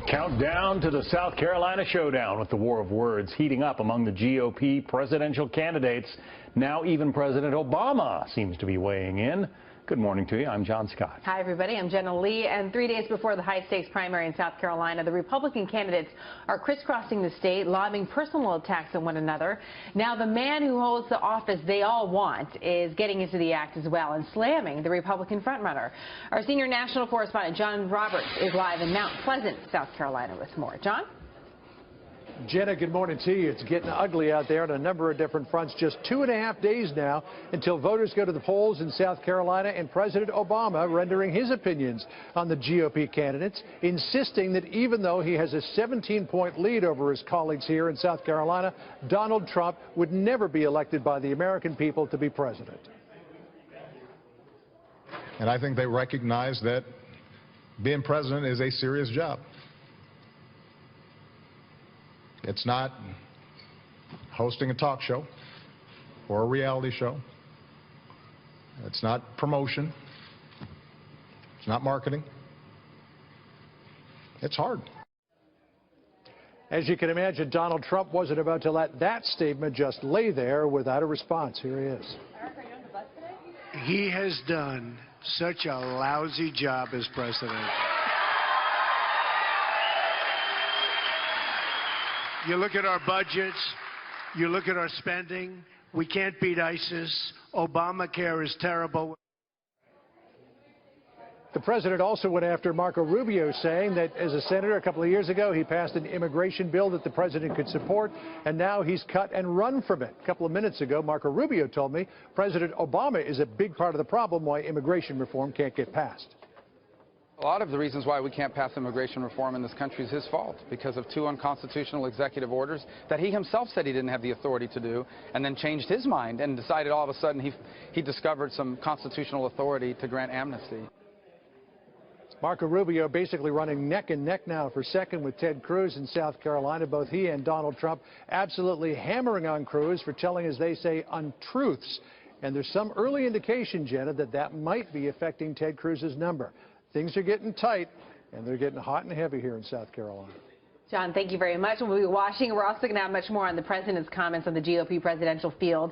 Countdown to the South Carolina showdown, with the war of words heating up among the GOP presidential candidates. Now even President Obama seems to be weighing in. Good morning to you. I'm John Scott. Hi, everybody. I'm Jenna Lee. And 3 days before the high-stakes primary in South Carolina, the Republican candidates are crisscrossing the state, lobbing personal attacks on one another. Now, the man who holds the office they all want is getting into the act as well and slamming the Republican frontrunner. Our senior national correspondent, John Roberts, is live in Mount Pleasant, South Carolina, with more. John? Jenna, good morning to you. It's getting ugly out there on a number of different fronts. Just 2.5 days now until voters go to the polls in South Carolina, and President Obama rendering his opinions on the GOP candidates, insisting that even though he has a 17-point lead over his colleagues here in South Carolina, Donald Trump would never be elected by the American people to be president. And I think they recognize that being president is a serious job. It's not hosting a talk show or a reality show. It's not promotion. It's not marketing. It's hard. As you can imagine, Donald Trump wasn't about to let that statement just lay there without a response. Here he is. Eric, are you on the bus today? He has done such a lousy job as president. You look at our budgets, you look at our spending, we can't beat ISIS. Obamacare is terrible. The president also went after Marco Rubio, saying that as a senator a couple of years ago, he passed an immigration bill that the president could support, and now he's cut and run from it. A couple of minutes ago, Marco Rubio told me President Obama is a big part of the problem why immigration reform can't get passed. A lot of the reasons why we can't pass immigration reform in this country is his fault, because of 2 unconstitutional executive orders that he himself said he didn't have the authority to do, and then changed his mind and decided all of a sudden he discovered some constitutional authority to grant amnesty. Marco Rubio basically running neck and neck now for second with Ted Cruz in South Carolina. Both he and Donald Trump absolutely hammering on Cruz for telling, as they say, untruths. And there's some early indication, Jenna, that that might be affecting Ted Cruz's number. Things are getting tight, and they're getting hot and heavy here in South Carolina. John, thank you very much. We'll be watching. We're also going to have much more on the president's comments on the GOP presidential field.